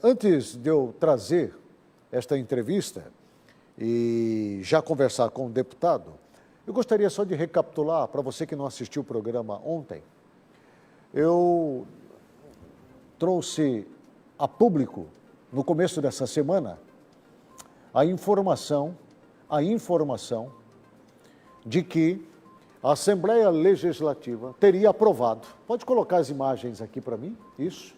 Antes de eu trazer esta entrevista e já conversar com o deputado, eu gostaria só de recapitular, para você que não assistiu o programa ontem, eu trouxe a público, no começo dessa semana, a informação de que a Assembleia Legislativa teria aprovado. Pode colocar as imagens aqui para mim? Isso.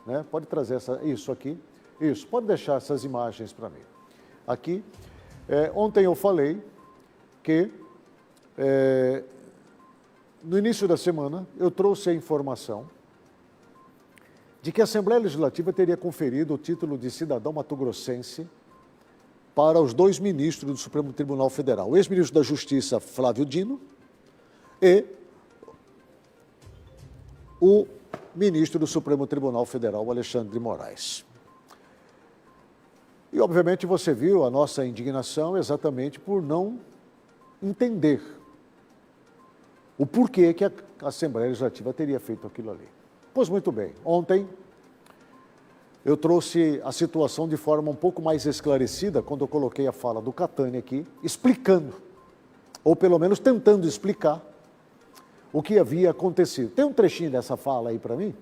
Né? Pode trazer isso aqui. Isso. Pode deixar essas imagens para mim. Aqui. Ontem eu falei que, no início da semana, eu trouxe a informação de que a Assembleia Legislativa teria conferido o título de cidadão mato-grossense para os dois ministros do Supremo Tribunal Federal, o ex-ministro da Justiça, Flávio Dino, e o ministro do Supremo Tribunal Federal, Alexandre de Moraes. E, obviamente, você viu a nossa indignação exatamente por não entender o porquê que a Assembleia Legislativa teria feito aquilo ali. Pois muito bem, ontem eu trouxe a situação de forma um pouco mais esclarecida quando eu coloquei a fala do Catani aqui, explicando, ou pelo menos tentando explicar, o que havia acontecido. Tem um trechinho dessa fala aí para mim?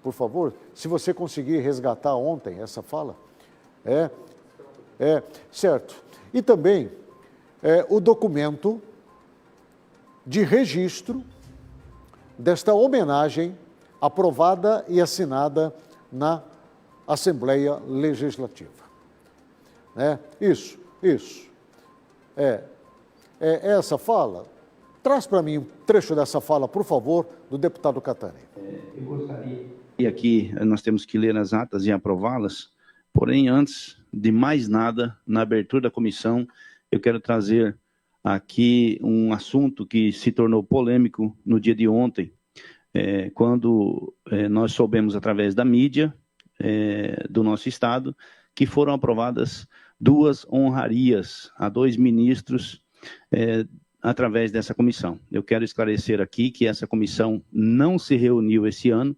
Por favor, se você conseguir resgatar ontem essa fala. Certo. E também o documento de registro desta homenagem aprovada e assinada na Assembleia Legislativa. Isso. Essa fala. Traz para mim um trecho dessa fala, por favor, do deputado Catani. Eu gostaria... E aqui nós temos que ler as atas e aprová-las, porém, antes de mais nada, na abertura da comissão, eu quero trazer aqui um assunto que se tornou polêmico no dia de ontem, quando nós soubemos através da mídia do nosso estado que foram aprovadas duas honrarias a dois ministros através dessa comissão. Eu quero esclarecer aqui que essa comissão não se reuniu esse ano,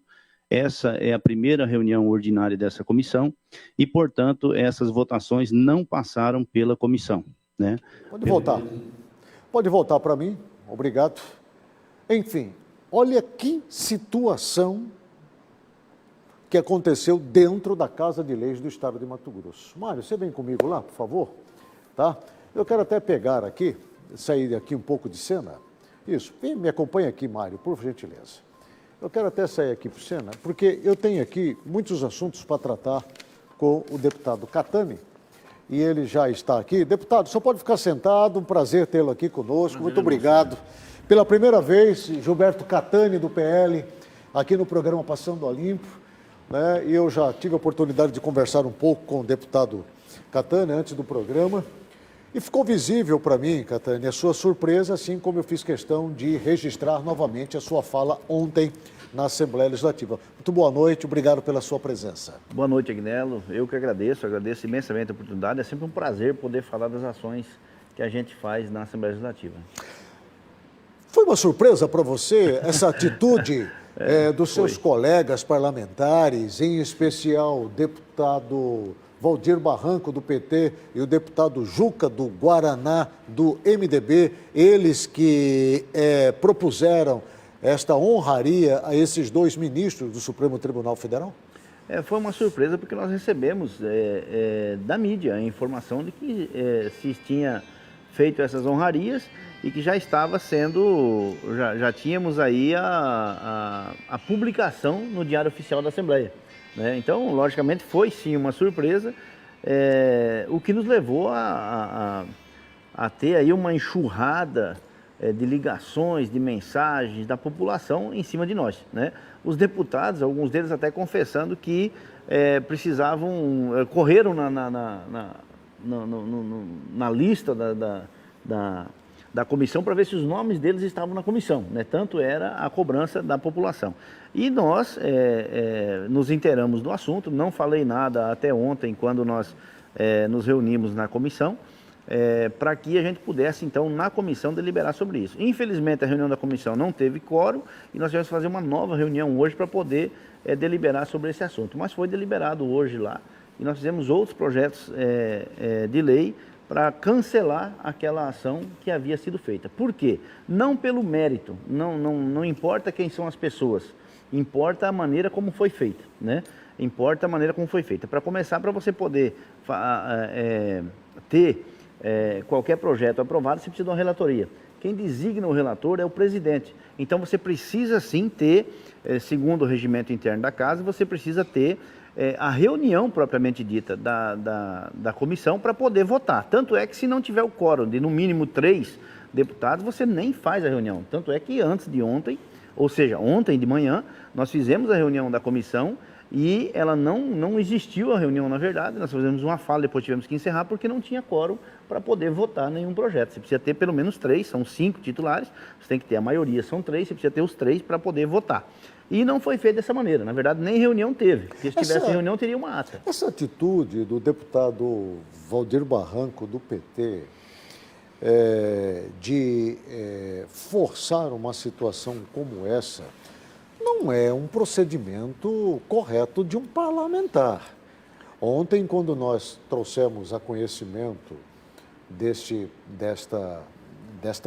essa é a primeira reunião ordinária dessa comissão e, portanto, essas votações não passaram pela comissão. Né? Pode voltar para mim, obrigado. Enfim, olha que situação que aconteceu dentro da Casa de Leis do Estado de Mato Grosso. Mário, você vem comigo lá, por favor? Tá? Eu quero até pegar aqui, sair aqui um pouco de cena. Isso, me acompanha aqui, Mário, por gentileza. Eu quero até sair aqui por cena, porque eu tenho aqui muitos assuntos para tratar com o deputado Catani, e ele já está aqui. Deputado, só pode ficar sentado, um prazer tê-lo aqui conosco, muito obrigado. Pela primeira vez, Gilberto Catani, do PL, aqui no programa Passando a Limpo, né? E eu já tive a oportunidade de conversar um pouco com o deputado Catani antes do programa, e ficou visível para mim, Catani, a sua surpresa, assim como eu fiz questão de registrar novamente a sua fala ontem na Assembleia Legislativa. Muito boa noite, obrigado pela sua presença. Boa noite, Agnello. Eu que agradeço imensamente a oportunidade. É sempre um prazer poder falar das ações que a gente faz na Assembleia Legislativa. Foi uma surpresa para você essa atitude dos seus colegas parlamentares, em especial o deputado Valdir Barranco, do PT, e o deputado Juca, do Guaraná, do MDB, eles que propuseram esta honraria a esses dois ministros do Supremo Tribunal Federal? Foi uma surpresa porque nós recebemos da mídia a informação de que se tinha feito essas honrarias e que já estava sendo, já tínhamos aí a publicação no Diário Oficial da Assembleia. Né? Então, logicamente, foi sim uma surpresa, o que nos levou a ter aí uma enxurrada de ligações, de mensagens da população em cima de nós. Né? Os deputados, alguns deles até confessando que precisavam, correram na lista da comissão para ver se os nomes deles estavam na comissão, né? Tanto era a cobrança da população. E nós nos inteiramos do assunto, não falei nada até ontem, quando nós nos reunimos na comissão, para que a gente pudesse, então, na comissão, deliberar sobre isso. Infelizmente, a reunião da comissão não teve quórum e nós tivemos que fazer uma nova reunião hoje para poder deliberar sobre esse assunto. Mas foi deliberado hoje lá e nós fizemos outros projetos de lei para cancelar aquela ação que havia sido feita. Por quê? Não pelo mérito, não importa quem são as pessoas, importa a maneira como foi feita, né? Importa a maneira como foi feita. Para começar, para você poder ter qualquer projeto aprovado, você precisa de uma relatoria. Quem designa o relator é o presidente. Então, você precisa sim ter, segundo o regimento interno da casa, você precisa ter a reunião propriamente dita da comissão para poder votar. Tanto é que se não tiver o quórum de no mínimo 3 deputados, você nem faz a reunião. Tanto é que antes de ontem, ou seja, ontem de manhã, nós fizemos a reunião da comissão e ela não existiu a reunião, na verdade. Nós fizemos uma fala, depois tivemos que encerrar porque não tinha quórum para poder votar nenhum projeto. Você precisa ter pelo menos 3, são 5 titulares, você tem que ter a maioria, são 3, você precisa ter os 3 para poder votar. E não foi feito dessa maneira, na verdade nem reunião teve, porque se tivesse reunião teria uma ata. Essa atitude do deputado Valdir Barranco, do PT, de forçar uma situação como essa, não é um procedimento correto de um parlamentar. Ontem, quando nós trouxemos a conhecimento desta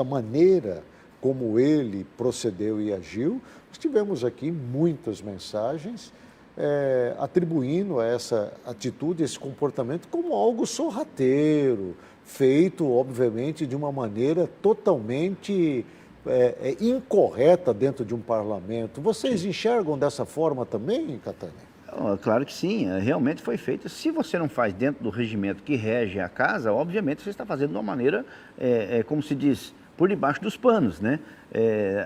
maneira como ele procedeu e agiu, nós tivemos aqui muitas mensagens atribuindo a essa atitude, esse comportamento como algo sorrateiro, feito, obviamente, de uma maneira totalmente incorreta dentro de um parlamento. Vocês enxergam dessa forma também, Catani? Claro que sim, realmente foi feito. Se você não faz dentro do regimento que rege a casa, obviamente você está fazendo de uma maneira, como se diz, por debaixo dos panos, né?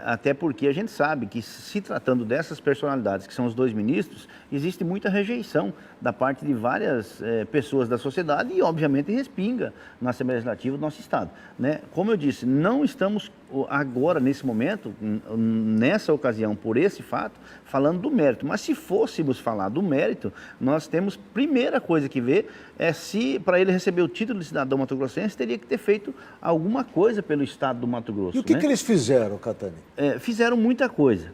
Até porque a gente sabe que, se tratando dessas personalidades, que são os 2 ministros, existe muita rejeição da parte de várias pessoas da sociedade e, obviamente, respinga na Assembleia Legislativa do nosso Estado, né? Como eu disse, não estamos agora, nesse momento, nessa ocasião, por esse fato, falando do mérito. Mas se fôssemos falar do mérito, nós temos, primeira coisa que ver, se para ele receber o título de cidadão mato-grossense, teria que ter feito alguma coisa pelo Estado do Mato Grosso. E o que eles fizeram, Catani? Fizeram muita coisa.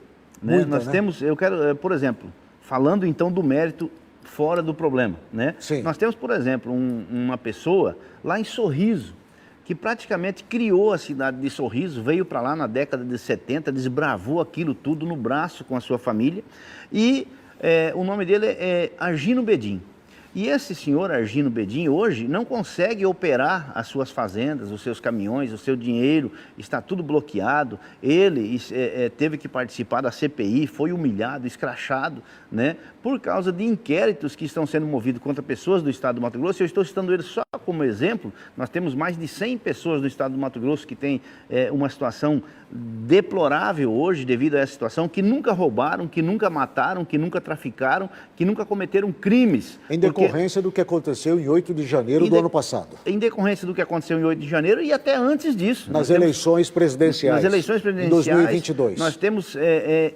Né? Nós temos, eu quero, por exemplo, falando então do mérito fora do problema, né? Sim. Nós temos, por exemplo, uma pessoa lá em Sorriso, que praticamente criou a cidade de Sorriso, veio para lá na década de 70, desbravou aquilo tudo no braço com a sua família, e o nome dele é Argino Bedin. E esse senhor Argino Bedin hoje não consegue operar as suas fazendas, os seus caminhões, o seu dinheiro, está tudo bloqueado. Ele teve que participar da CPI, foi humilhado, escrachado, né, por causa de inquéritos que estão sendo movidos contra pessoas do estado do Mato Grosso. Eu estou citando ele só como exemplo. Nós temos mais de 100 pessoas do estado do Mato Grosso que têm uma situação deplorável hoje devido a essa situação, que nunca roubaram, que nunca mataram, que nunca traficaram, que nunca cometeram crimes. Em decorrência do que aconteceu em 8 de janeiro do ano passado. Em decorrência do que aconteceu em 8 de janeiro e até antes disso. Nas eleições presidenciais. Nas eleições presidenciais. Em 2022. Nós temos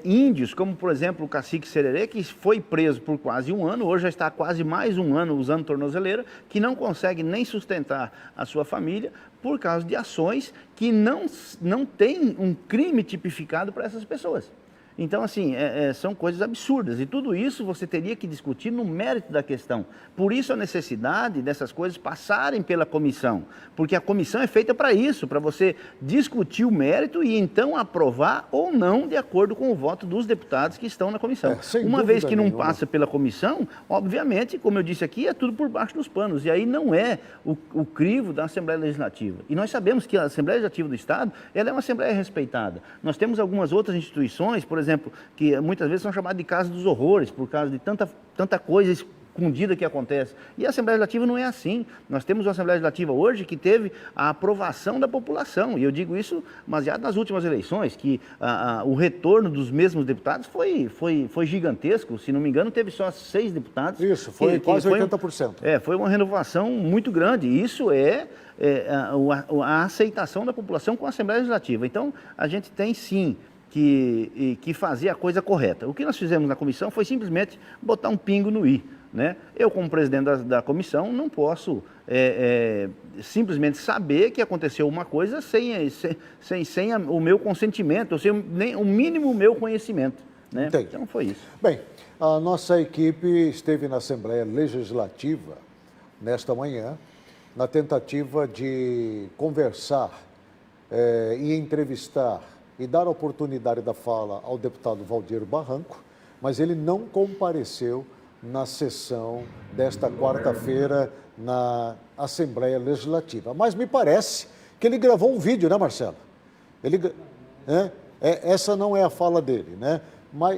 índios, como por exemplo o cacique Sererê, que foi preso por quase 1 ano, hoje já está há quase mais 1 ano usando tornozeleira, que não consegue nem sustentar a sua família por causa de ações que não tem um crime tipificado para essas pessoas. Então, assim, são coisas absurdas e tudo isso você teria que discutir no mérito da questão. Por isso a necessidade dessas coisas passarem pela comissão, porque a comissão é feita para isso, para você discutir o mérito e então aprovar ou não de acordo com o voto dos deputados que estão na comissão. Uma vez que não passa pela comissão, obviamente, como eu disse aqui, é tudo por baixo dos panos e aí não é o crivo da Assembleia Legislativa. E nós sabemos que a Assembleia Legislativa do Estado, ela é uma Assembleia respeitada. Nós temos algumas outras instituições, por exemplo, que muitas vezes são chamadas de casa dos horrores, por causa de tanta coisa escondida que acontece. E a Assembleia Legislativa não é assim. Nós temos uma Assembleia Legislativa hoje que teve a aprovação da população. E eu digo isso baseado nas últimas eleições, que o retorno dos mesmos deputados foi gigantesco. Se não me engano, teve só 6 deputados. Isso, foi quase 80%. Foi uma renovação muito grande. Isso a aceitação da população com a Assembleia Legislativa. Então, a gente tem sim que fazer a coisa correta. O que nós fizemos na comissão foi simplesmente botar um pingo no i. né? Eu, como presidente da comissão, não posso simplesmente saber que aconteceu uma coisa sem o meu consentimento, sem nem o mínimo meu conhecimento, né? Então foi isso. Bem, a nossa equipe esteve na Assembleia Legislativa nesta manhã, na tentativa de conversar e entrevistar e dar oportunidade da fala ao deputado Valdir Barranco, mas ele não compareceu na sessão desta quarta-feira na Assembleia Legislativa. Mas me parece que ele gravou um vídeo, né, Marcelo? Essa não é a fala dele, né?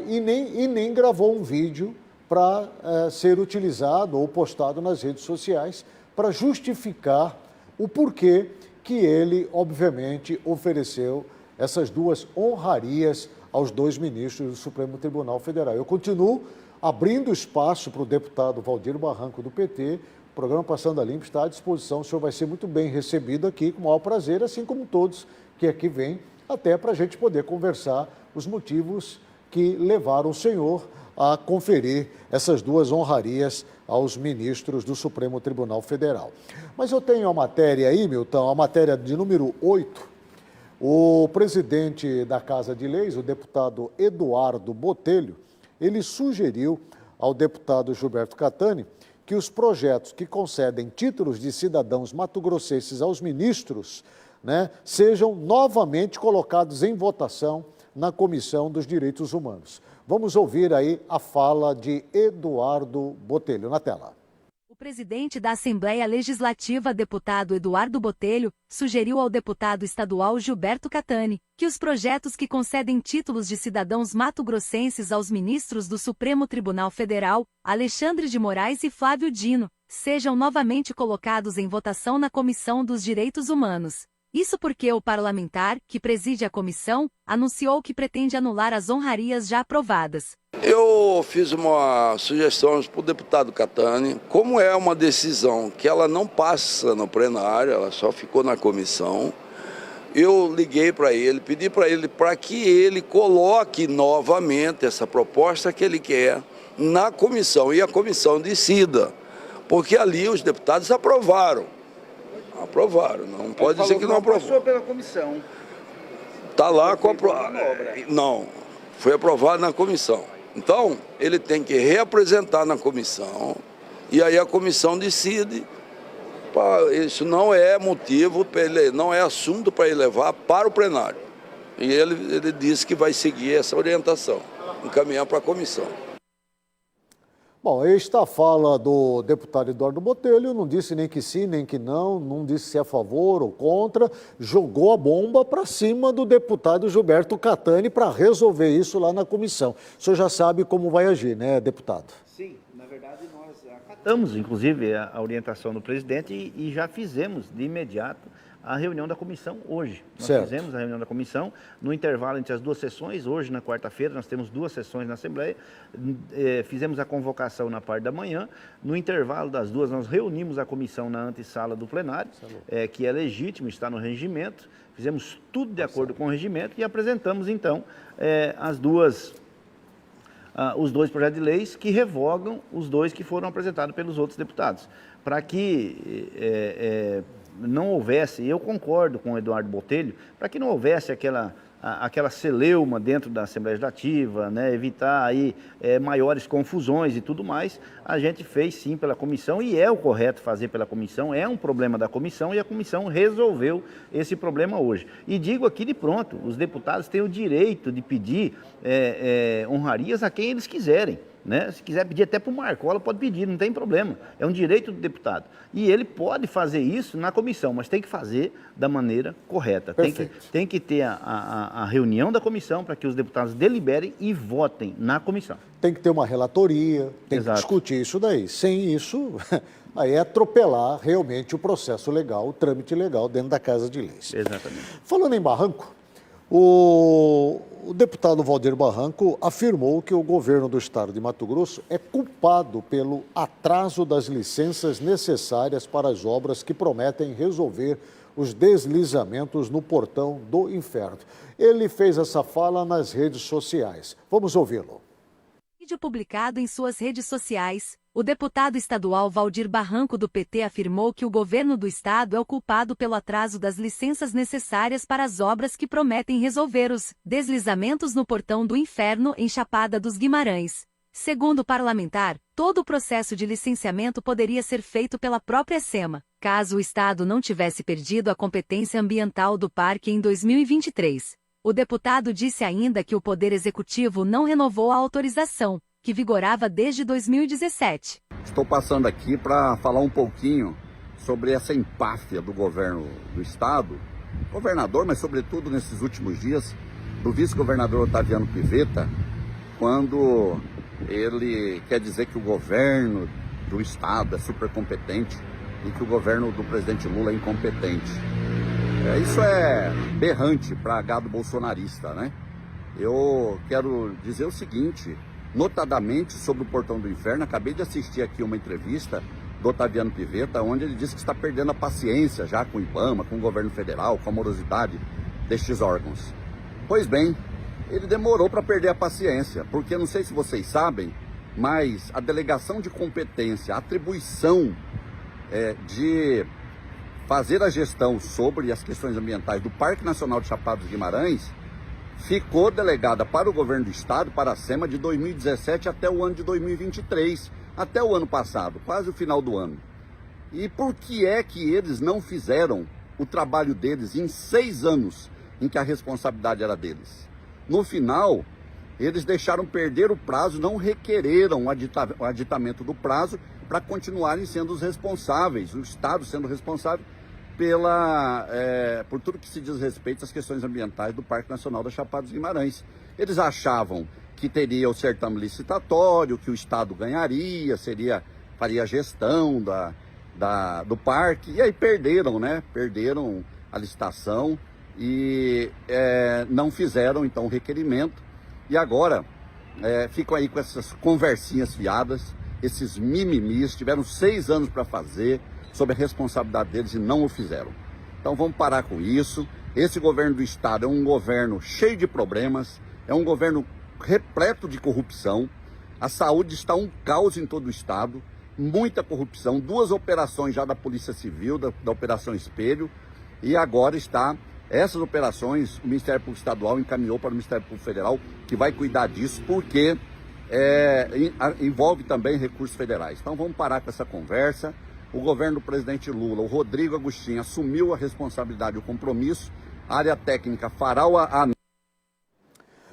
E nem gravou um vídeo para ser utilizado ou postado nas redes sociais para justificar o porquê que ele, obviamente, ofereceu essas duas honrarias aos dois ministros do Supremo Tribunal Federal. Eu continuo abrindo espaço para o deputado Valdir Barranco, do PT. O programa Passando a Limpo está à disposição. O senhor vai ser muito bem recebido aqui, com o maior prazer, assim como todos que aqui vêm, até para a gente poder conversar os motivos que levaram o senhor a conferir essas duas honrarias aos ministros do Supremo Tribunal Federal. Mas eu tenho a matéria aí, Milton, a matéria de número 8. O presidente da Casa de Leis, o deputado Eduardo Botelho, ele sugeriu ao deputado Gilberto Catani que os projetos que concedem títulos de cidadãos mato-grossenses aos ministros, né, sejam novamente colocados em votação na Comissão dos Direitos Humanos. Vamos ouvir aí a fala de Eduardo Botelho na tela. O presidente da Assembleia Legislativa, deputado Eduardo Botelho, sugeriu ao deputado estadual Gilberto Catani que os projetos que concedem títulos de cidadãos mato-grossenses aos ministros do Supremo Tribunal Federal, Alexandre de Moraes e Flávio Dino, sejam novamente colocados em votação na Comissão dos Direitos Humanos. Isso porque o parlamentar, que preside a comissão, anunciou que pretende anular as honrarias já aprovadas. Eu fiz uma sugestão para o deputado Catani, como é uma decisão que ela não passa no plenário, ela só ficou na comissão, eu liguei para ele, pedi para ele para que ele coloque novamente essa proposta que ele quer na comissão e a comissão decida, porque ali os deputados aprovaram, não pode dizer que não aprovou. Passou pela comissão. Está lá com a... Não, foi aprovado na comissão. Então, ele tem que reapresentar na comissão e aí a comissão decide. Isso não é motivo, não é assunto para ele levar para o plenário. E ele disse que vai seguir essa orientação, encaminhar para a comissão. Bom, esta fala do deputado Eduardo Botelho não disse nem que sim, nem que não disse se é a favor ou contra, jogou a bomba para cima do deputado Gilberto Catani para resolver isso lá na comissão. O senhor já sabe como vai agir, né, deputado? Sim, na verdade nós acatamos, inclusive, a orientação do presidente e já fizemos de imediato a reunião da comissão hoje. Nós fizemos a reunião da comissão no intervalo entre as duas sessões. Hoje, na quarta-feira, nós temos duas sessões na Assembleia. Fizemos a convocação na parte da manhã. No intervalo das duas, nós reunimos a comissão na antessala do plenário, que é legítimo, está no regimento. Fizemos tudo de acordo com o regimento e apresentamos, então, os dois projetos de leis que revogam os dois que foram apresentados pelos outros deputados. Para que não houvesse, eu concordo com o Eduardo Botelho, para que não houvesse aquela celeuma dentro da Assembleia Legislativa, né, evitar aí maiores confusões e tudo mais, a gente fez sim pela comissão e é o correto fazer pela comissão, é um problema da comissão e a comissão resolveu esse problema hoje. E digo aqui de pronto, os deputados têm o direito de pedir honrarias a quem eles quiserem. Né? Se quiser pedir até para o Marcola, pode pedir, não tem problema. É um direito do deputado. E ele pode fazer isso na comissão, mas tem que fazer da maneira correta. Tem que ter a reunião da comissão para que os deputados deliberem e votem na comissão. Tem que ter uma relatoria, tem que discutir isso daí. Sem isso, aí é atropelar realmente o processo legal, o trâmite legal dentro da Casa de Leis. Exatamente. Falando em Barranco, o deputado Valdir Barranco afirmou que o governo do estado de Mato Grosso é culpado pelo atraso das licenças necessárias para as obras que prometem resolver os deslizamentos no Portão do Inferno. Ele fez essa fala nas redes sociais. Vamos ouvi-lo. Vídeo publicado em suas redes sociais, O deputado estadual Valdir Barranco do PT afirmou que o governo do estado é o culpado pelo atraso das licenças necessárias para as obras que prometem resolver os deslizamentos no Portão do Inferno em Chapada dos Guimarães. Segundo o parlamentar, todo o processo de licenciamento poderia ser feito pela própria SEMA, caso o estado não tivesse perdido a competência ambiental do parque em 2023. O deputado disse ainda que o Poder Executivo não renovou a autorização, que vigorava desde 2017. Estou passando aqui para falar um pouquinho sobre essa empáfia do governo do estado, governador, mas sobretudo nesses últimos dias, do vice-governador Otaviano Pivetta, quando ele quer dizer que o governo do estado é super competente e que o governo do presidente Lula é incompetente. Isso é berrante para gado bolsonarista, né? Eu quero dizer o seguinte, notadamente sobre o Portão do Inferno, acabei de assistir aqui uma entrevista do Otaviano Pivetta, onde ele disse que está perdendo a paciência já com o IBAMA, com o governo federal, com a morosidade destes órgãos. Pois bem, ele demorou para perder a paciência, porque não sei se vocês sabem, mas a delegação de competência, a atribuição de fazer a gestão sobre as questões ambientais do Parque Nacional de Chapada dos Guimarães ficou delegada para o governo do estado, para a SEMA, de 2017 até o ano de 2023, até o ano passado, quase o final do ano. E por que é que eles não fizeram o trabalho deles em 6 anos em que a responsabilidade era deles? No final, eles deixaram perder o prazo, não requereram o aditamento do prazo para continuarem sendo os responsáveis, o estado sendo responsável por tudo que se diz respeito às questões ambientais do Parque Nacional da Chapada dos Guimarães. Eles achavam que teria o certame licitatório, que o estado ganharia, faria a gestão do parque, e aí perderam, né? Perderam a licitação e não fizeram então o requerimento, e agora ficam aí com essas conversinhas fiadas, esses mimimis, tiveram 6 anos para fazer, sob a responsabilidade deles, e não o fizeram. Então vamos parar com isso. Esse governo do estado é um governo cheio de problemas, é um governo repleto de corrupção, a saúde está um caos em todo o estado, muita corrupção, 2 operações já da Polícia Civil, da Operação Espelho, e agora essas operações, o Ministério Público Estadual encaminhou para o Ministério Público Federal, que vai cuidar disso, porque envolve também recursos federais. Então vamos parar com essa conversa. O governo do presidente Lula, o Rodrigo Agostinho, assumiu a responsabilidade e o compromisso, a área técnica fará a...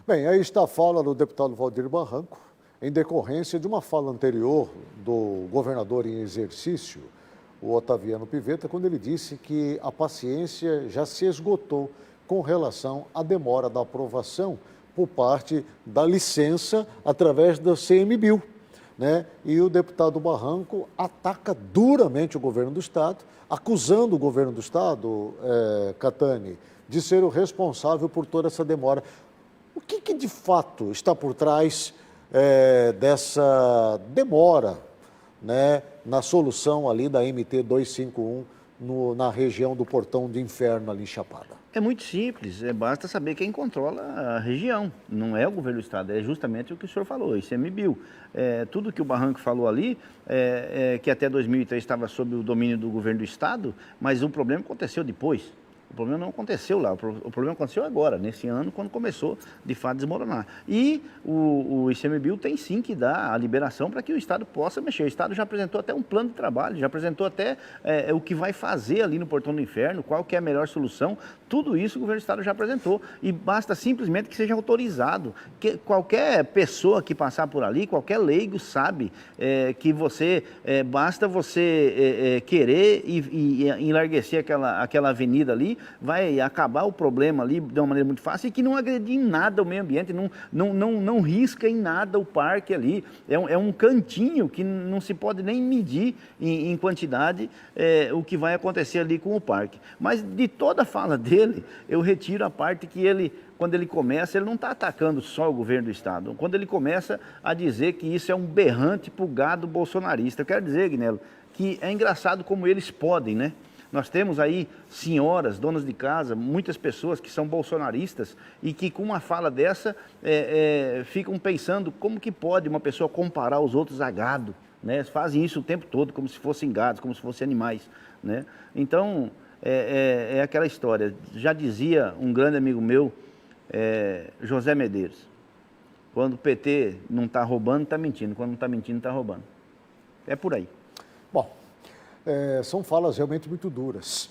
Bem, aí está a fala do deputado Valdir Barranco, em decorrência de uma fala anterior do governador em exercício, o Otaviano Pivetta, quando ele disse que a paciência já se esgotou com relação à demora da aprovação por parte da licença através da CMBio. Né? E o deputado Barranco ataca duramente o governo do estado, acusando o governo do estado, Catani, de ser o responsável por toda essa demora. O que de fato está por trás dessa demora, né, na solução ali da MT 251 na região do Portão do Inferno ali em Chapada? É muito simples, basta saber quem controla a região, não é o governo do estado, é justamente o que o senhor falou, ICMBio. Tudo que o Barranco falou ali, que até 2003 estava sob o domínio do governo do estado, mas o problema aconteceu depois. O problema não aconteceu lá, o problema aconteceu agora, nesse ano, quando começou, de fato, a desmoronar. E o ICMBio tem sim que dar a liberação para que o estado possa mexer. O estado já apresentou até um plano de trabalho, já apresentou até o que vai fazer ali no Portão do Inferno, qual que é a melhor solução. Tudo isso o governo do estado já apresentou. E basta simplesmente que seja autorizado. Que qualquer pessoa que passar por ali, qualquer leigo sabe que basta você querer e enlarguecer aquela avenida ali, vai acabar o problema ali de uma maneira muito fácil e que não agredir em nada o meio ambiente, não risca em nada o parque ali. É um cantinho que não se pode nem medir em quantidade o que vai acontecer ali com o parque. Mas de toda a fala dele, eu retiro a parte que quando ele começa, ele não está atacando só o governo do estado. Quando ele começa a dizer que isso é um berrante para o gado bolsonarista. Eu quero dizer, Guinelo, que é engraçado como eles podem, né? Nós temos aí senhoras, donas de casa, muitas pessoas que são bolsonaristas e que com uma fala dessa ficam pensando como que pode uma pessoa comparar os outros a gado. né? Eles fazem isso o tempo todo, como se fossem gados, como se fossem animais, né? Então, é aquela história. Já dizia um grande amigo meu, José Medeiros, quando o PT não está roubando, está mentindo. Quando não está mentindo, está roubando. É por aí. Bom, são falas realmente muito duras.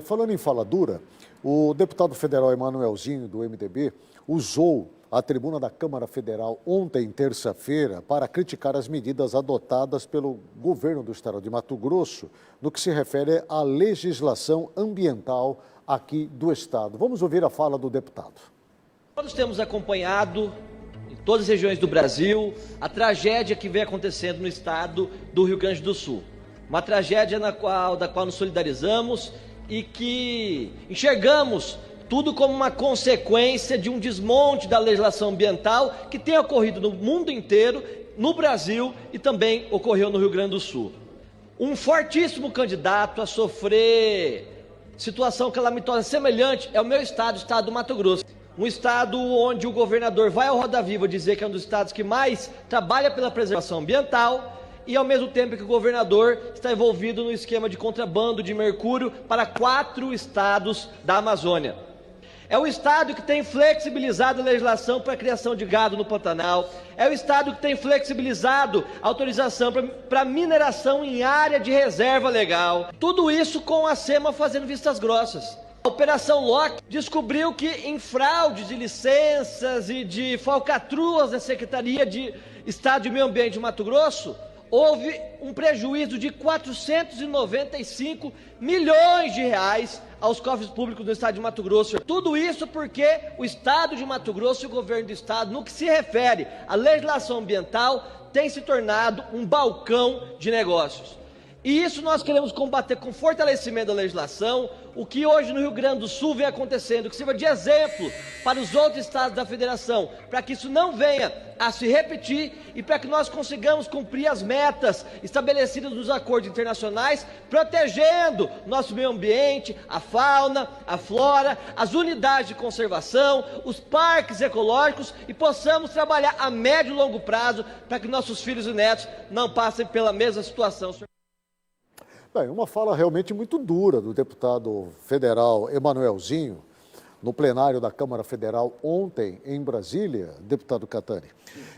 Falando em fala dura, o deputado federal Emanuelzinho, do MDB, usou a tribuna da Câmara Federal ontem, terça-feira, para criticar as medidas adotadas pelo governo do estado de Mato Grosso no que se refere à legislação ambiental aqui do estado. Vamos ouvir a fala do deputado. Nós temos acompanhado em todas as regiões do Brasil a tragédia que vem acontecendo no estado do Rio Grande do Sul. Uma tragédia da qual nos solidarizamos e que enxergamos tudo como uma consequência de um desmonte da legislação ambiental que tem ocorrido no mundo inteiro, no Brasil e também ocorreu no Rio Grande do Sul. Um fortíssimo candidato a sofrer situação calamitosa semelhante é o meu estado, o estado do Mato Grosso. Um estado onde o governador vai ao Roda Viva dizer que é um dos estados que mais trabalha pela preservação ambiental e ao mesmo tempo que o governador está envolvido no esquema de contrabando de mercúrio para 4 estados da Amazônia. É o estado que tem flexibilizado a legislação para a criação de gado no Pantanal. É o estado que tem flexibilizado a autorização para mineração em área de reserva legal. Tudo isso com a SEMA fazendo vistas grossas. A Operação Loki descobriu que em fraudes de licenças e de falcatruas da Secretaria de Estado de Meio Ambiente de Mato Grosso, houve um prejuízo de 495 milhões de reais aos cofres públicos do estado de Mato Grosso. Tudo isso porque o estado de Mato Grosso e o governo do estado, no que se refere à legislação ambiental, tem se tornado um balcão de negócios. E isso nós queremos combater com fortalecimento da legislação, o que hoje no Rio Grande do Sul vem acontecendo, que sirva de exemplo para os outros estados da federação, para que isso não venha a se repetir e para que nós consigamos cumprir as metas estabelecidas nos acordos internacionais, protegendo nosso meio ambiente, a fauna, a flora, as unidades de conservação, os parques ecológicos e possamos trabalhar a médio e longo prazo para que nossos filhos e netos não passem pela mesma situação. Bem, uma fala realmente muito dura do deputado federal Emanuelzinho, no plenário da Câmara Federal ontem em Brasília, deputado Catani.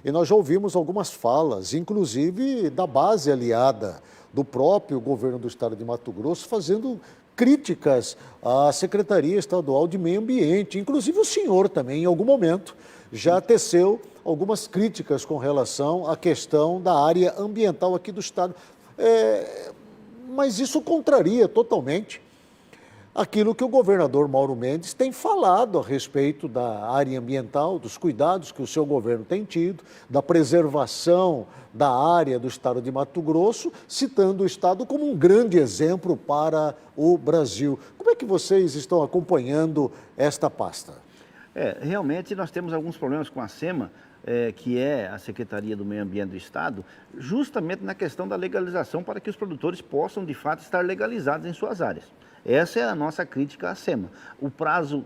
E nós já ouvimos algumas falas, inclusive da base aliada do próprio governo do estado de Mato Grosso, fazendo críticas à Secretaria Estadual de Meio Ambiente. Inclusive o senhor também, em algum momento, já teceu algumas críticas com relação à questão da área ambiental aqui do estado. Mas isso contraria totalmente aquilo que o governador Mauro Mendes tem falado a respeito da área ambiental, dos cuidados que o seu governo tem tido, da preservação da área do estado de Mato Grosso, citando o estado como um grande exemplo para o Brasil. Como é que vocês estão acompanhando esta pasta? Realmente nós temos alguns problemas com a SEMA, que é a Secretaria do Meio Ambiente do Estado, justamente na questão da legalização para que os produtores possam, de fato, estar legalizados em suas áreas. Essa é a nossa crítica à SEMA. O prazo,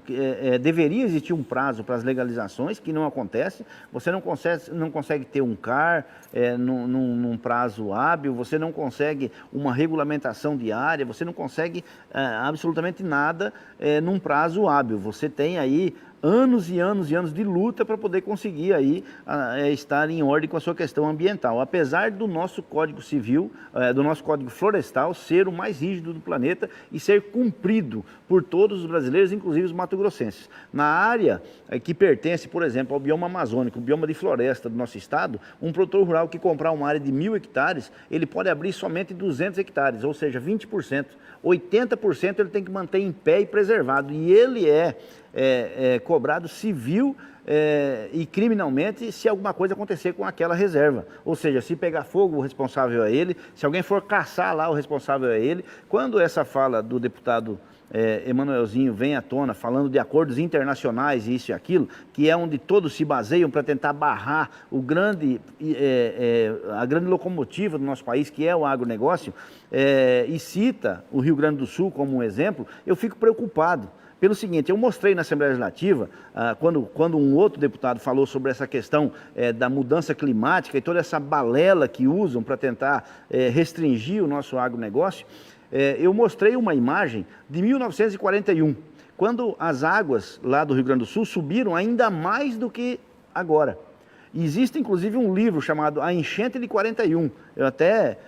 deveria existir um prazo para as legalizações, que não acontece. Você não consegue ter um CAR num prazo hábil, você não consegue uma regulamentação de área, você não consegue absolutamente nada num prazo hábil. Você tem aí anos e anos e anos de luta para poder conseguir aí estar em ordem com a sua questão ambiental. Apesar do nosso Código Civil, do nosso Código Florestal ser o mais rígido do planeta e ser cumprido por todos os brasileiros, inclusive os mato-grossenses. Na área que pertence, por exemplo, ao bioma amazônico, o bioma de floresta do nosso estado, um produtor rural que comprar uma área de 1.000 hectares, ele pode abrir somente 200 hectares, ou seja, 20%. 80% ele tem que manter em pé e preservado. E ele é cobrado civil e criminalmente se alguma coisa acontecer com aquela reserva. Ou seja, se pegar fogo, o responsável é ele. Se alguém for caçar lá, o responsável é ele. Quando essa fala do deputado Emanuelzinho vem à tona, falando de acordos internacionais e isso e aquilo, que é onde todos se baseiam para tentar barrar a grande locomotiva do nosso país, que é o agronegócio, e cita o Rio Grande do Sul como um exemplo, eu fico preocupado. Pelo seguinte, eu mostrei na Assembleia Legislativa, quando um outro deputado falou sobre essa questão da mudança climática e toda essa balela que usam para tentar restringir o nosso agronegócio, eu mostrei uma imagem de 1941, quando as águas lá do Rio Grande do Sul subiram ainda mais do que agora. E existe inclusive um livro chamado A Enchente de 41, eu até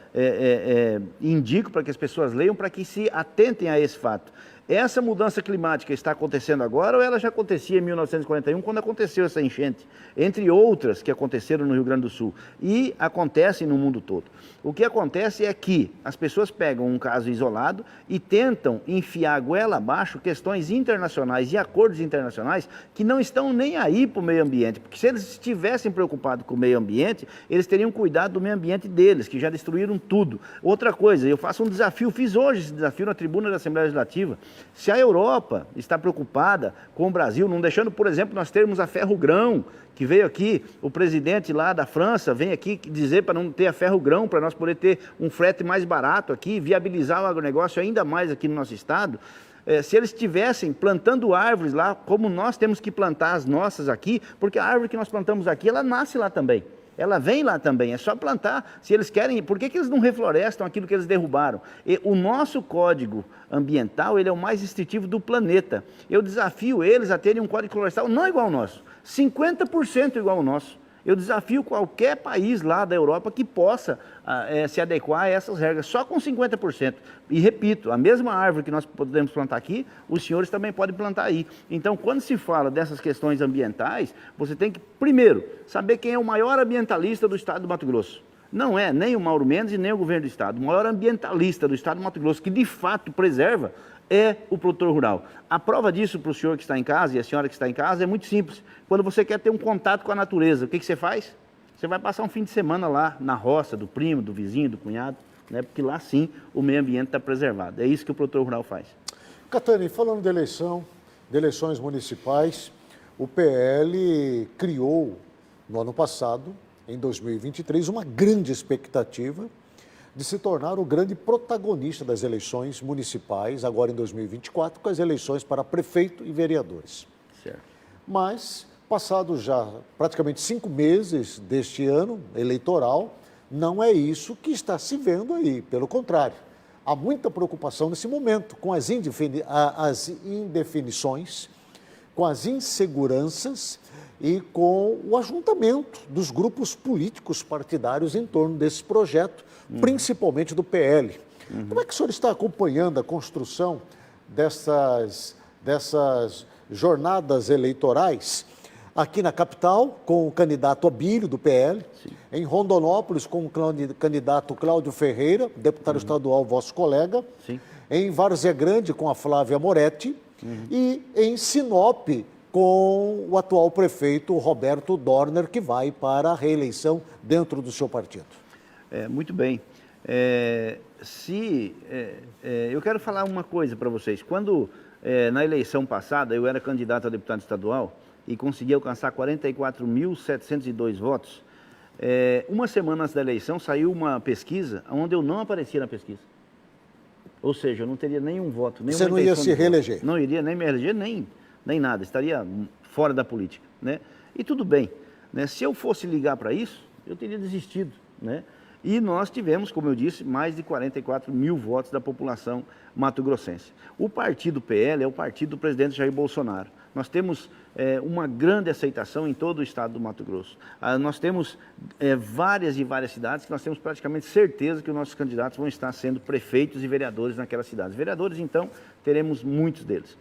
indico para que as pessoas leiam, para que se atentem a esse fato. Essa mudança climática está acontecendo agora ou ela já acontecia em 1941, quando aconteceu essa enchente? Entre outras que aconteceram no Rio Grande do Sul e acontecem no mundo todo. O que acontece é que as pessoas pegam um caso isolado e tentam enfiar a goela abaixo questões internacionais e acordos internacionais que não estão nem aí para o meio ambiente. Porque se eles estivessem preocupados com o meio ambiente, eles teriam cuidado do meio ambiente deles, que já destruíram tudo. Outra coisa, eu faço um desafio, fiz hoje esse desafio na tribuna da Assembleia Legislativa. Se a Europa está preocupada com o Brasil, não deixando, por exemplo, nós termos a Ferrogrão, que veio aqui, o presidente lá da França vem aqui dizer para não ter a Ferrogrão, para nós poder ter um frete mais barato aqui, viabilizar o agronegócio ainda mais aqui no nosso estado. Se eles estivessem plantando árvores lá, como nós temos que plantar as nossas aqui, porque a árvore que nós plantamos aqui, ela nasce lá também. Ela vem lá também, é só plantar. Se eles querem, por que eles não reflorestam aquilo que eles derrubaram? O nosso código ambiental, ele é o mais restritivo do planeta. Eu desafio eles a terem um código florestal não igual ao nosso, 50% igual ao nosso. Eu desafio qualquer país lá da Europa que possa se adequar a essas regras, só com 50%. E repito, a mesma árvore que nós podemos plantar aqui, os senhores também podem plantar aí. Então, quando se fala dessas questões ambientais, você tem que, primeiro, saber quem é o maior ambientalista do estado do Mato Grosso. Não é nem o Mauro Mendes e nem o governo do estado. O maior ambientalista do estado do Mato Grosso, que de fato preserva, é o produtor rural. A prova disso para o senhor que está em casa e a senhora que está em casa é muito simples. Quando você quer ter um contato com a natureza, o que você faz? Você vai passar um fim de semana lá na roça do primo, do vizinho, do cunhado, né? Porque lá sim o meio ambiente está preservado. É isso que o produtor rural faz. Catani, falando de eleições municipais, o PL criou no ano passado, em 2023, uma grande expectativa de se tornar o grande protagonista das eleições municipais, agora em 2024, com as eleições para prefeito e vereadores. Certo. Mas, passados já praticamente 5 meses deste ano eleitoral, não é isso que está se vendo aí, pelo contrário. Há muita preocupação nesse momento com as indefinições, com as inseguranças e com o ajuntamento dos grupos políticos partidários em torno desse projeto, principalmente do PL. Como é que o senhor está acompanhando a construção dessas jornadas eleitorais aqui na capital, com o candidato Abílio, do PL, sim, em Rondonópolis, com o candidato Cláudio Ferreira, deputado estadual, vosso colega, sim, em Várzea Grande, com a Flávia Moretti, e em Sinop, com o atual prefeito Roberto Dorner, que vai para a reeleição dentro do seu partido? Muito bem. Eu quero falar uma coisa para vocês. Quando, na eleição passada, eu era candidato a deputado estadual e consegui alcançar 44.702 votos, uma semana antes da eleição saiu uma pesquisa onde eu não aparecia na pesquisa. Ou seja, eu não teria nenhum voto. Você não ia se reeleger? Não iria nem me eleger, nem nada. Estaria fora da política, né? E tudo bem, né? Se eu fosse ligar para isso, eu teria desistido, né? E nós tivemos, como eu disse, mais de 44 mil votos da população mato-grossense. O partido PL é o partido do presidente Jair Bolsonaro. Nós temos uma grande aceitação em todo o estado do Mato Grosso. Nós temos várias e várias cidades que nós temos praticamente certeza que os nossos candidatos vão estar sendo prefeitos e vereadores naquelas cidades. Vereadores, então, teremos muitos deles.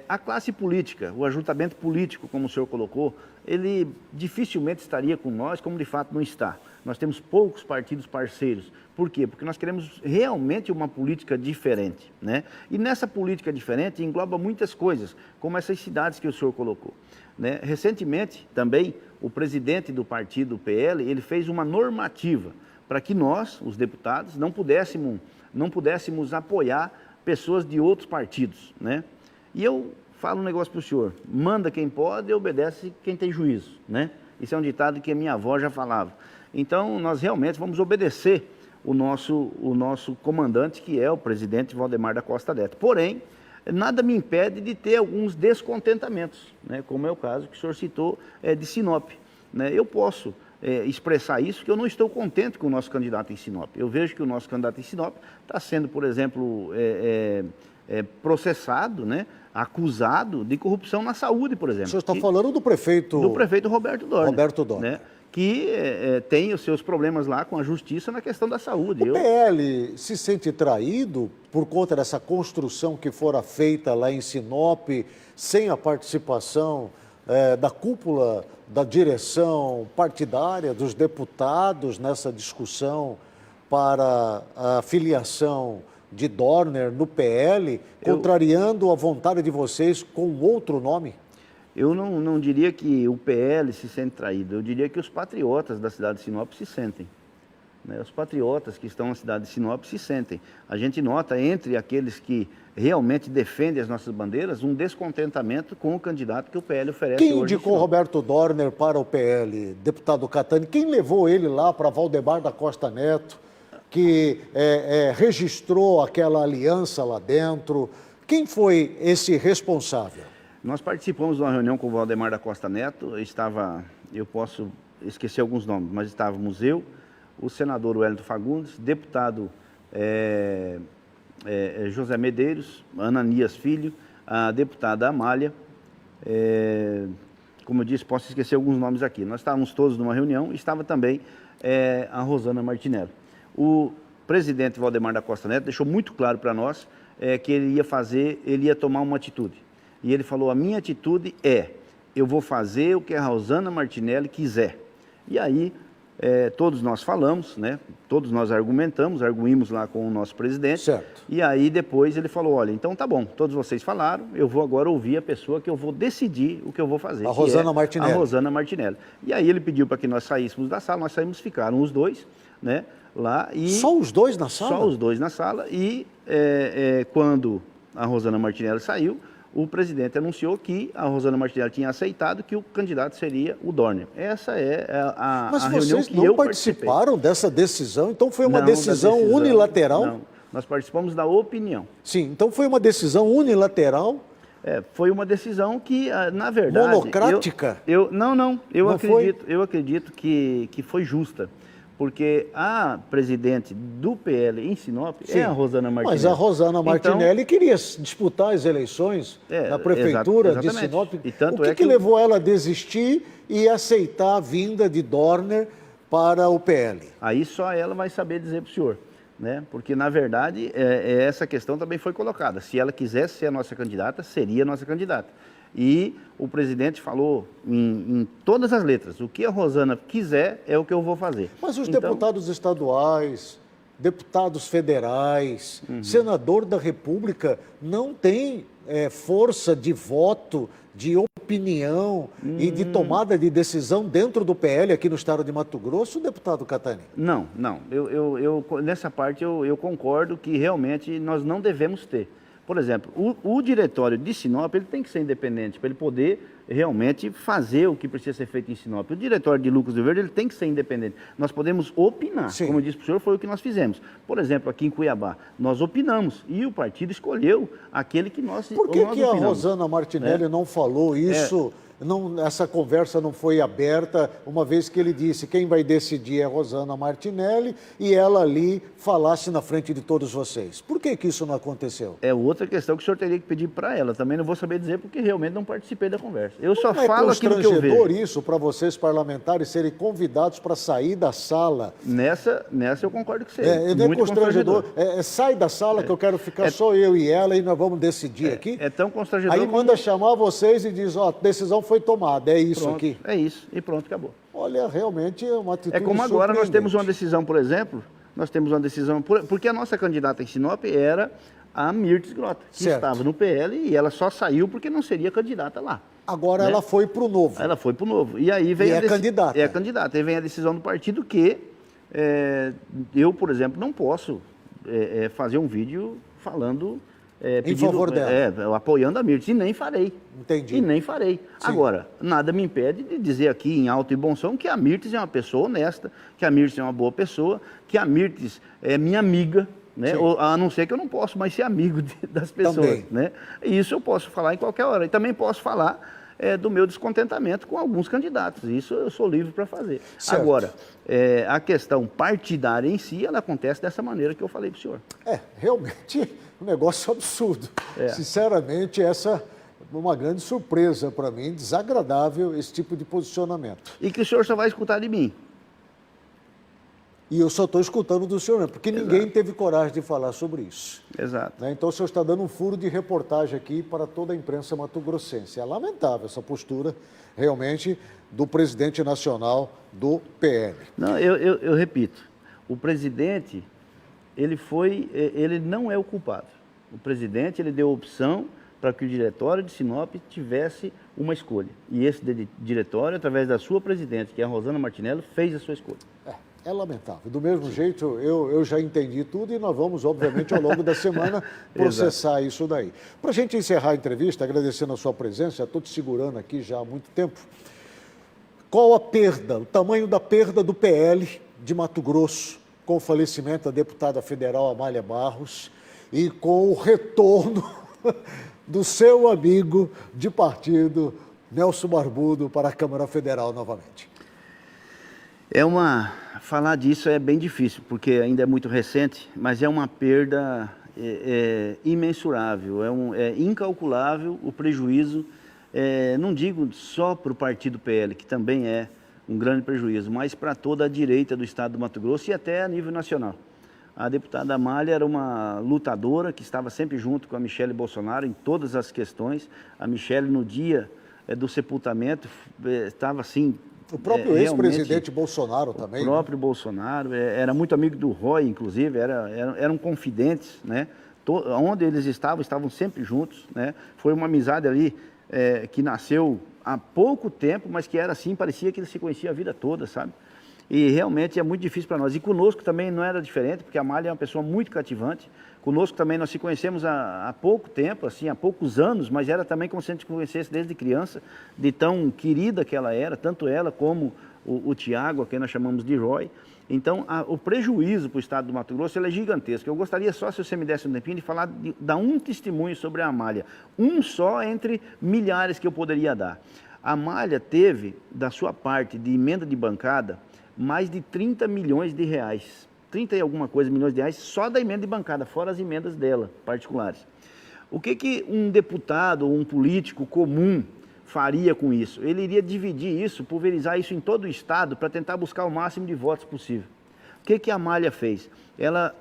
A classe política, o ajuntamento político, como o senhor colocou, ele dificilmente estaria com nós, como de fato não está. Nós temos poucos partidos parceiros. Por quê? Porque nós queremos realmente uma política diferente, né? E nessa política diferente engloba muitas coisas, como essas cidades que o senhor colocou, né? Recentemente, também, o presidente do partido PL, ele fez uma normativa para que nós, os deputados, não pudéssemos apoiar pessoas de outros partidos, né? E eu falo um negócio para o senhor, manda quem pode e obedece quem tem juízo, né? Isso é um ditado que a minha avó já falava. Então, nós realmente vamos obedecer o nosso comandante, que é o presidente Valdemar da Costa Neto. Porém, nada me impede de ter alguns descontentamentos, né? Como é o caso que o senhor citou de Sinop, né? Eu posso expressar isso, que eu não estou contente com o nosso candidato em Sinop. Eu vejo que o nosso candidato em Sinop está sendo, por exemplo, processado, né? Acusado de corrupção na saúde, por exemplo. O senhor está falando do prefeito... Do prefeito Roberto Dorner. Roberto Dorner. Né? Que tem os seus problemas lá com a justiça na questão da saúde. O PL se sente traído por conta dessa construção que fora feita lá em Sinop, sem a participação da cúpula da direção partidária, dos deputados nessa discussão para a filiação de Dorner no PL, contrariando a vontade de vocês com outro nome? Eu não diria que o PL se sente traído, eu diria que os patriotas da cidade de Sinop se sentem. Né? Os patriotas que estão na cidade de Sinop se sentem. A gente nota entre aqueles que realmente defendem as nossas bandeiras um descontentamento com o candidato que o PL oferece hoje. Quem indicou Roberto Dorner para o PL? Deputado Catani, quem levou ele lá para Valdemar da Costa Neto, que registrou aquela aliança lá dentro? Quem foi esse responsável? Nós participamos de uma reunião com o Valdemar da Costa Neto, eu posso esquecer alguns nomes, mas estávamos eu, o senador Wellington Fagundes, deputado José Medeiros, Ananias Filho, a deputada Amália, como eu disse, posso esquecer alguns nomes aqui. Nós estávamos todos numa reunião e estava também a Rosana Martinelli. O presidente Valdemar da Costa Neto deixou muito claro para nós que ele ia tomar uma atitude. E ele falou, a minha atitude eu vou fazer o que a Rosana Martinelli quiser. E aí, todos nós falamos, né? Todos nós arguímos lá com o nosso presidente. Certo. E aí depois ele falou, olha, então tá bom, todos vocês falaram, eu vou agora ouvir a pessoa que eu vou decidir o que eu vou fazer. A Rosana Martinelli. A Rosana Martinelli. E aí ele pediu para que nós saíssemos da sala, nós saímos, ficaram os dois, né? Lá e... Só os dois na sala? Só os dois na sala. E quando a Rosana Martinelli saiu, o presidente anunciou que a Rosana Martinelli tinha aceitado que o candidato seria o Dorner. Essa é a reunião que eu participei. Mas vocês não participaram dessa decisão? Então foi uma decisão unilateral? Não, nós participamos da opinião. Sim, então foi uma decisão unilateral? Foi uma decisão que, na verdade... Monocrática? Eu acredito que foi justa. Porque a presidente do PL em Sinop é a Rosana Martinelli. Mas a Rosana Martinelli queria disputar as eleições na prefeitura de Sinop. E tanto o que levou ela a desistir e aceitar a vinda de Dorner para o PL? Aí só ela vai saber dizer para o senhor. Né? Porque, na verdade, essa questão também foi colocada. Se ela quisesse ser a nossa candidata, seria a nossa candidata. E o presidente falou em todas as letras, o que a Rosana quiser é o que eu vou fazer. Mas os deputados estaduais, deputados federais, senador da República não tem força de voto, de opinião e de tomada de decisão dentro do PL aqui no estado de Mato Grosso, deputado Catani? Não. Nessa parte eu concordo que realmente nós não devemos ter. Por exemplo, o diretório de Sinop ele tem que ser independente para ele poder realmente fazer o que precisa ser feito em Sinop. O diretório de Lucas do Verde ele tem que ser independente. Nós podemos opinar, como eu disse para o senhor, foi o que nós fizemos. Por exemplo, aqui em Cuiabá, nós opinamos e o partido escolheu aquele que nós opinamos. Por que a Rosana Martinelli não falou isso? Essa conversa não foi aberta, uma vez que ele disse quem vai decidir é a Rosana Martinelli e ela ali falasse na frente de todos vocês. Por que isso não aconteceu? É outra questão que o senhor teria que pedir para ela. Também não vou saber dizer porque realmente não participei da conversa. Eu só falo aquilo que eu vejo. É constrangedor isso para vocês parlamentares serem convidados para sair da sala? Nessa eu concordo com você. Não é constrangedor. Sai da sala que eu quero ficar só eu e ela e nós vamos decidir aqui. É tão constrangedor. Aí manda chamar vocês e diz, a decisão foi tomada, é isso aqui. É isso, e pronto, acabou. Olha, realmente é uma atitude como agora nós temos uma decisão, por exemplo, porque a nossa candidata em Sinop era a Mirtes Grota, que estava no PL e ela só saiu porque não seria candidata lá. Agora ela foi para o Novo. Ela foi para o Novo. E aí vem candidata. É a candidata. Aí vem a decisão do partido que eu, por exemplo, não posso fazer um vídeo falando... em favor dela. Apoiando a Mirtes, e nem farei. Entendi. E nem farei. Sim. Agora, nada me impede de dizer aqui em alto e bom som que a Mirtes é uma pessoa honesta, que a Mirtes é uma boa pessoa, que a Mirtes é minha amiga, né? Sim. Ou, a não ser que eu não posso mais ser amigo das pessoas, Também. né? E isso eu posso falar em qualquer hora. E também posso falar do meu descontentamento com alguns candidatos. Isso eu sou livre para fazer. Certo. Agora, a questão partidária em si, ela acontece dessa maneira que eu falei para o senhor. Realmente um negócio absurdo. Sinceramente, essa é uma grande surpresa para mim, desagradável esse tipo de posicionamento. E que o senhor só vai escutar de mim. E eu só estou escutando do senhor, porque ninguém teve coragem de falar sobre isso. Exato. Né? Então o senhor está dando um furo de reportagem aqui para toda a imprensa mato-grossense. É lamentável essa postura, realmente, do presidente nacional do PL. Não, eu repito, o presidente, ele não é o culpado. O presidente, ele deu opção para que o diretório de Sinop tivesse uma escolha. E esse diretório, através da sua presidente, que é a Rosana Martinello, fez a sua escolha. É lamentável. Do mesmo jeito, eu já entendi tudo e nós vamos, obviamente, ao longo da semana, processar isso daí. Para a gente encerrar a entrevista, agradecendo a sua presença, já estou te segurando aqui já há muito tempo. Qual a perda, o tamanho da perda do PL de Mato Grosso com o falecimento da deputada federal Amália Barros e com o retorno do seu amigo de partido, Nelson Barbudo, para a Câmara Federal novamente? Falar disso é bem difícil, porque ainda é muito recente, mas é uma perda imensurável, é incalculável o prejuízo, não digo só para o partido PL, que também é um grande prejuízo, mas para toda a direita do estado do Mato Grosso e até a nível nacional. A deputada Amália era uma lutadora que estava sempre junto com a Michele Bolsonaro em todas as questões. A Michele, no dia do sepultamento, estava assim... O próprio ex-presidente Bolsonaro também. O próprio Bolsonaro, era muito amigo do Roy, inclusive, eram confidentes, né? Onde eles estavam sempre juntos, né? Foi uma amizade ali que nasceu há pouco tempo, mas que era assim, parecia que eles se conheciam a vida toda, sabe? E realmente é muito difícil para nós. E conosco também não era diferente, porque a Amália é uma pessoa muito cativante. Conosco também nós se conhecemos há pouco tempo, assim, há poucos anos, mas era também como se a gente conhecesse desde criança, de tão querida que ela era, tanto ela como o Tiago, a quem nós chamamos de Roy. Então, o prejuízo para o estado do Mato Grosso ele é gigantesco. Eu gostaria só, se você me desse um tempinho, de falar, dar um testemunho sobre a Amália. Um só entre milhares que eu poderia dar. A Amália teve, da sua parte de emenda de bancada, mais de 30 milhões de reais. 30 e alguma coisa milhões de reais só da emenda de bancada, fora as emendas dela, particulares. O que um deputado ou um político comum faria com isso? Ele iria dividir isso, pulverizar isso em todo o estado para tentar buscar o máximo de votos possível. O que a Amália fez? Ela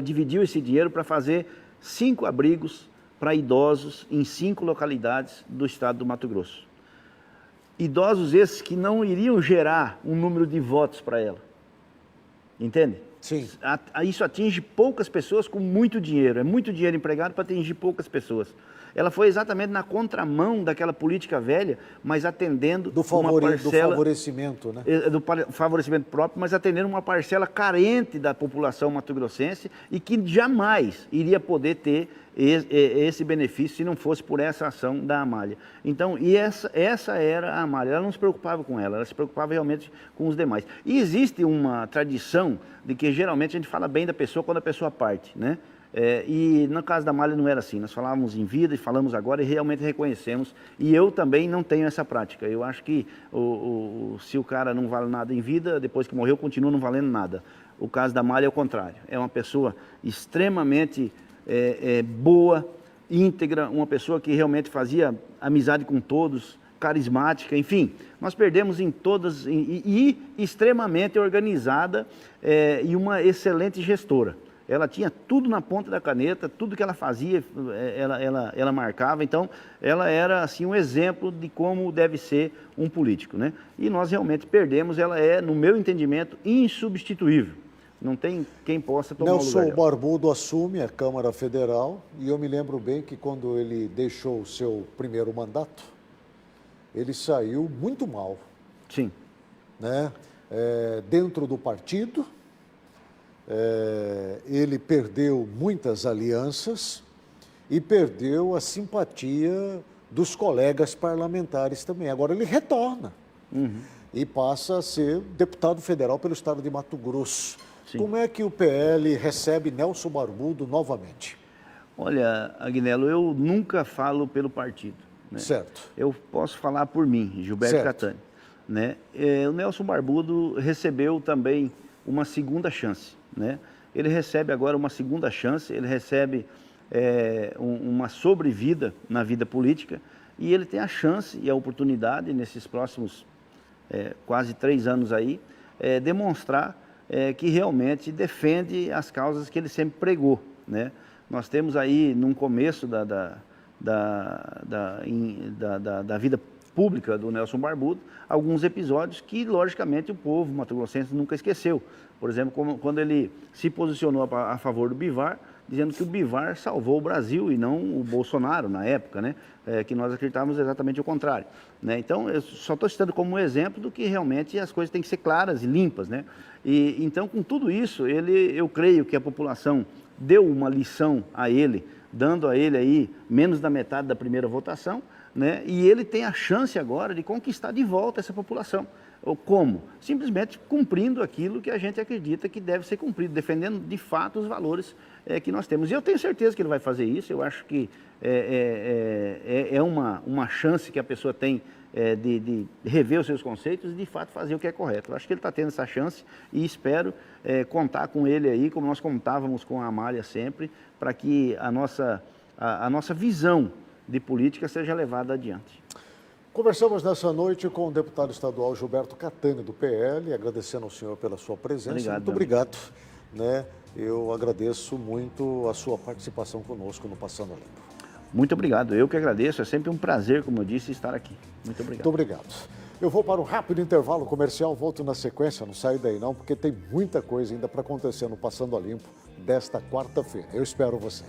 dividiu esse dinheiro para fazer 5 abrigos para idosos em 5 localidades do estado do Mato Grosso. Idosos esses que não iriam gerar um número de votos para ela. Entende? Sim. Isso atinge poucas pessoas com muito dinheiro. É muito dinheiro empregado para atingir poucas pessoas. Ela foi exatamente na contramão daquela política velha, mas atendendo uma parcela... Do favorecimento, né? Do favorecimento próprio, mas atendendo uma parcela carente da população mato-grossense e que jamais iria poder ter esse benefício se não fosse por essa ação da Amália. Então, essa era a Amália. Ela não se preocupava com ela se preocupava realmente com os demais. E existe uma tradição de que geralmente a gente fala bem da pessoa quando a pessoa parte, né? E no caso da Amália não era assim, nós falávamos em vida e falamos agora e realmente reconhecemos, e eu também não tenho essa prática. Eu acho que se o cara não vale nada em vida, depois que morreu continua não valendo nada. O caso da Amália é o contrário, é uma pessoa extremamente boa, íntegra, uma pessoa que realmente fazia amizade com todos, carismática, enfim, nós perdemos em todas, e extremamente organizada e uma excelente gestora. Ela tinha tudo na ponta da caneta, tudo que ela fazia, ela marcava. Então, ela era assim um exemplo de como deve ser um político, né? E nós realmente perdemos, ela é, no meu entendimento, insubstituível. Não tem quem possa tomar o lugar dela. Nelson Barbudo assume a Câmara Federal e eu me lembro bem que quando ele deixou o seu primeiro mandato, ele saiu muito mal. Sim. Né? Dentro do partido, ele perdeu muitas alianças e perdeu a simpatia dos colegas parlamentares também. Agora ele retorna e passa a ser deputado federal pelo estado de Mato Grosso. Sim. Como é que o PL recebe Nelson Barbudo novamente? Olha, Agnello, eu nunca falo pelo partido. Né? Certo. Eu posso falar por mim, Gilberto Certo. Cattani. Né? O Nelson Barbudo recebeu também uma segunda chance. Né? Ele recebe agora uma segunda chance, ele recebe uma sobrevida na vida política e ele tem a chance e a oportunidade nesses próximos quase 3 anos aí, demonstrar que realmente defende as causas que ele sempre pregou. Né? Nós temos aí, num começo da vida pública do Nelson Barbudo, alguns episódios que, logicamente, o povo mato-grossense nunca esqueceu. Por exemplo, quando ele se posicionou a favor do Bivar, dizendo que o Bivar salvou o Brasil e não o Bolsonaro na época, né? Que nós acreditávamos exatamente o contrário. Né? Então, eu só estou citando como um exemplo do que realmente as coisas têm que ser claras e limpas. Né? E, então, com tudo isso, eu creio que a população deu uma lição a ele, dando a ele aí menos da metade da primeira votação, né? E ele tem a chance agora de conquistar de volta essa população. Como? Simplesmente cumprindo aquilo que a gente acredita que deve ser cumprido, defendendo de fato os valores que nós temos. E eu tenho certeza que ele vai fazer isso, eu acho que é uma chance que a pessoa tem de rever os seus conceitos e de fato fazer o que é correto. Eu acho que ele está tendo essa chance e espero contar com ele aí, como nós contávamos com a Amália sempre, para que a nossa visão de política seja levada adiante. Conversamos nessa noite com o deputado estadual Gilberto Cattani, do PL, agradecendo ao senhor pela sua presença. Obrigado, muito obrigado. Né? Eu agradeço muito a sua participação conosco no Passando a Limpo. Muito obrigado, eu que agradeço, é sempre um prazer, como eu disse, estar aqui. Muito obrigado. Muito obrigado. Eu vou para um rápido intervalo comercial, volto na sequência, não saio daí não, porque tem muita coisa ainda para acontecer no Passando a Limpo desta quarta-feira. Eu espero você.